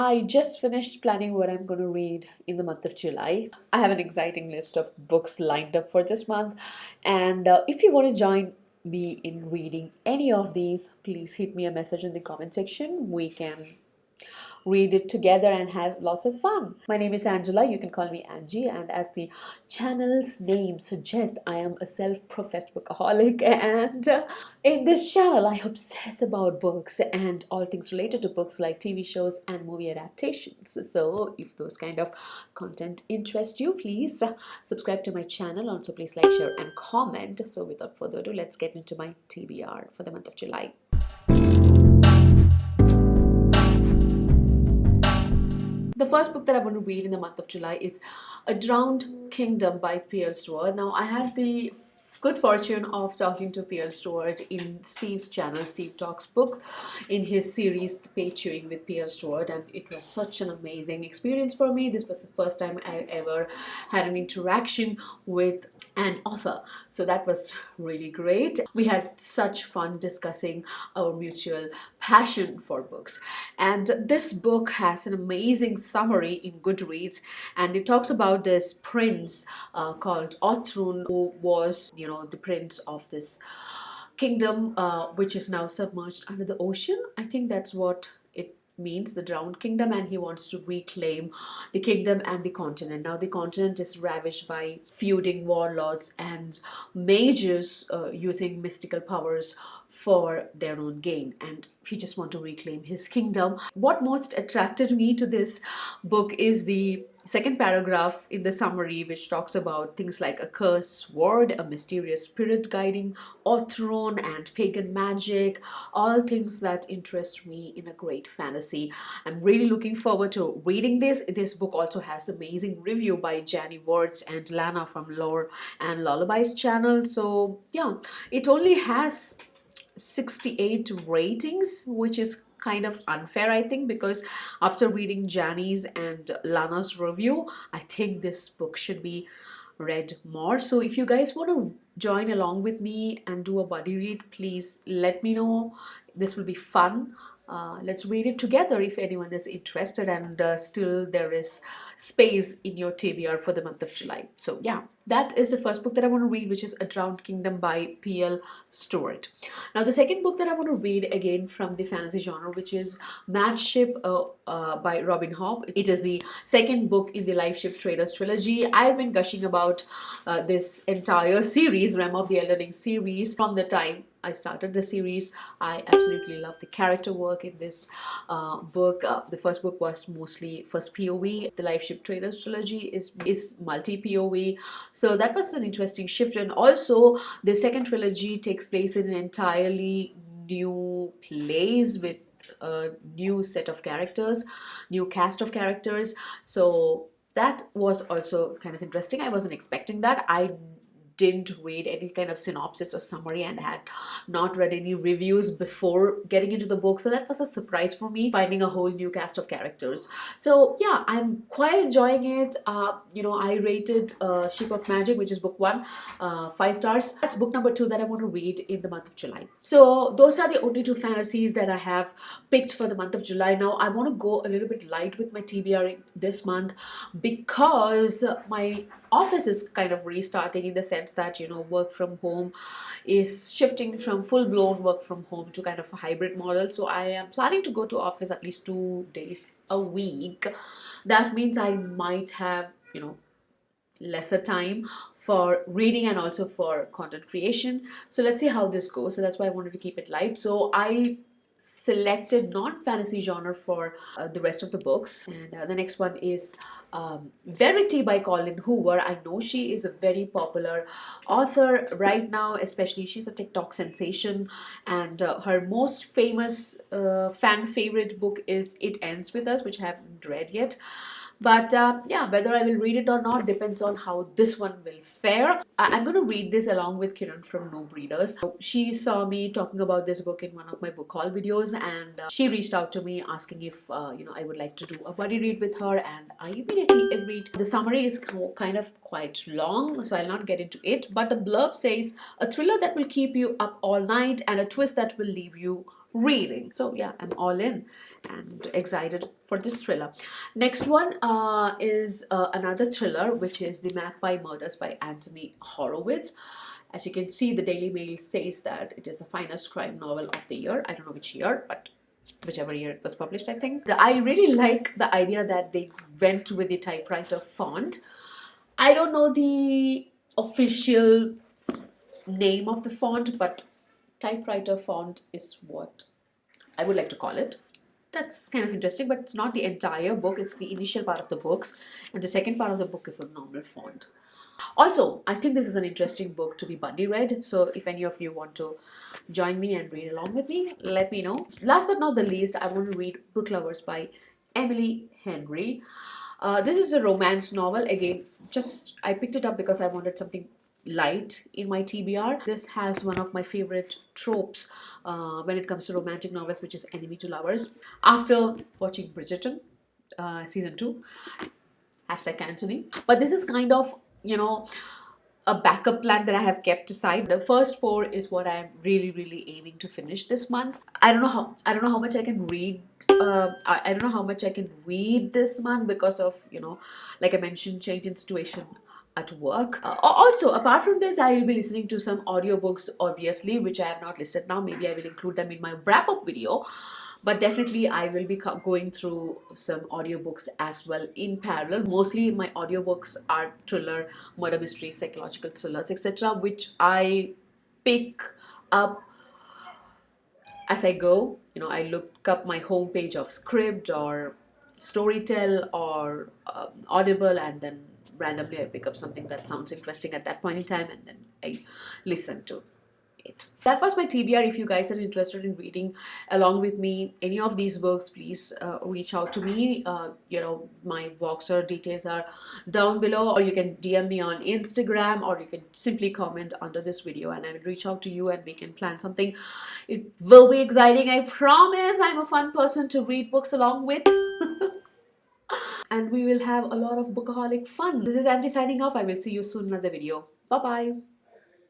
I just finished planning what I'm going to read in the month of July. I have an exciting list of books lined up for this month, and if you want to join me in reading any of these, please hit me a message in the comment section. We can read it together and have lots of fun. My name is Angela. You can call me Angie, and as the channel's name suggests, I am a self-professed bookaholic, and in this channel I obsess about books and all things related to books like TV shows and movie adaptations. So if those kind of content interest you, please subscribe to my channel. Also, please like, share and comment. So without further ado, let's get into my TBR for the month of July. The first book that I want to read in the month of July is A Drowned Kingdom by P.L. Stewart. Now, I had the good fortune of talking to P.L. Stewart in Steve's channel, Steve Talks Books, in his series The Page Chewing with P.L. Stewart, and it was such an amazing experience for me. This was the first time I ever had an interaction with an author, so that was really great. We had such fun discussing our mutual passion for books, and this book has an amazing summary in Goodreads, and it talks about this prince called Othrun, who was, the prince of this kingdom which is now submerged under the ocean. I think that's what it means, the drowned kingdom, and he wants to reclaim the kingdom and the continent. Now the continent is ravaged by feuding warlords and mages using mystical powers for their own gain, and he just wants to reclaim his kingdom. What most attracted me to this book is the second paragraph in the summary, which talks about things like a cursed sword, a mysterious spirit guiding Othrun, and pagan magic, all things that interest me in a great fantasy. I'm really looking forward to reading this. This book also has amazing review by Janny Words and Lana from Lore and Lullabies channel. So yeah, it only has 68 ratings, which is kind of unfair, I think, because after reading Janny's and Lana's review, I think this book should be read more. So if you guys want to join along with me and do a buddy read, please let me know. This will be fun. Let's read it together if anyone is interested, and still there is space in your TBR for the month of July. So yeah, that is the first book that I want to read, which is A Drowned Kingdom by P.L. Stewart. Now the second book that I want to read, again from the fantasy genre, which is Matchship by Robin Hobb. It is the second book in the Lifeship Traders trilogy. I've been gushing about this entire series, Realm of the Elden Ring series, from the time I started the series. I absolutely love the character work in this book. The first book was mostly first POV. The Lifeship Traders trilogy is multi-POV. So that was an interesting shift. And also the second trilogy takes place in an entirely new place with a new set of characters, new cast of characters. So that was also kind of interesting. I wasn't expecting that. I didn't read any kind of synopsis or summary and had not read any reviews before getting into the book, so that was a surprise for me, finding a whole new cast of characters. So yeah, I'm quite enjoying it. I rated Ship of Magic, which is book 1, 5 stars. That's book number 2 that I want to read in the month of July. So those are the only 2 fantasies that I have picked for the month of July. Now I want to go a little bit light with my TBR this month because my office is kind of restarting, in the sense that work from home is shifting from full-blown work from home to kind of a hybrid model. So I am planning to go to office at least 2 days a week. That means I might have lesser time for reading and also for content creation. So let's see how this goes. So that's why I wanted to keep it light. So I selected non-fantasy genre for the rest of the books, and the next one is Verity by Colleen Hoover. I know she is a very popular author right now, especially she's a TikTok sensation, and her most famous fan favorite book is It Ends With Us, which I haven't read yet. But yeah, whether I will read it or not depends on how this one will fare. I'm going to read this along with Kiran from No Breeders. She saw me talking about this book in one of my book haul videos, and she reached out to me asking if I would like to do a buddy read with her, and I immediately agreed. The summary is kind of quite long, so I'll not get into it, but the blurb says, a thriller that will keep you up all night and a twist that will leave you reading. So yeah, I'm all in and excited for this thriller. Next one is another thriller, which is The Magpie Murders by Anthony Horowitz. As you can see, the Daily Mail says that it is the finest crime novel of the year. I don't know which year, but whichever year it was published, I think. I really like the idea that they went with the typewriter font. I don't know the official name of the font, but typewriter font is what I would like to call it. That's kind of interesting, but it's not the entire book. It's the initial part of the books, and the second part of the book is a normal font. Also, I think this is an interesting book to be buddy read. So if any of you want to join me and read along with me, let me know. Last but not the least, I want to read Book Lovers by Emily Henry. This is a romance novel. Again, I picked it up because I wanted something light in my TBR. This has one of my favorite tropes when it comes to romantic novels, which is enemy to lovers. After watching Bridgerton season 2, hashtag Anthony. But this is kind of, a backup plan that I have kept aside. The first 4 is what I'm really aiming to finish this month. I don't know how much I can read. I don't know how much I can read this month because of, like I mentioned, change in situation at work. Also, apart from this, I will be listening to some audiobooks, obviously, which I have not listed now. Maybe I will include them in my wrap-up video. But definitely I will be going through some audiobooks as well in parallel. Mostly my audiobooks are thriller, murder mystery, psychological thrillers, etc., which I pick up as I go. I look up my homepage of Scribd or Storytel or Audible, and then randomly I pick up something that sounds interesting at that point in time, and then I listen to it. That was my TBR. If you guys are interested in reading along with me any of these books, please reach out to me. My Voxer details are down below, or you can DM me on Instagram, or you can simply comment under this video and I will reach out to you and we can plan something. It will be exciting, I promise. I'm a fun person to read books along with. And we will have a lot of bookaholic fun. This is Angie signing off. I will see you soon in another video. Bye bye.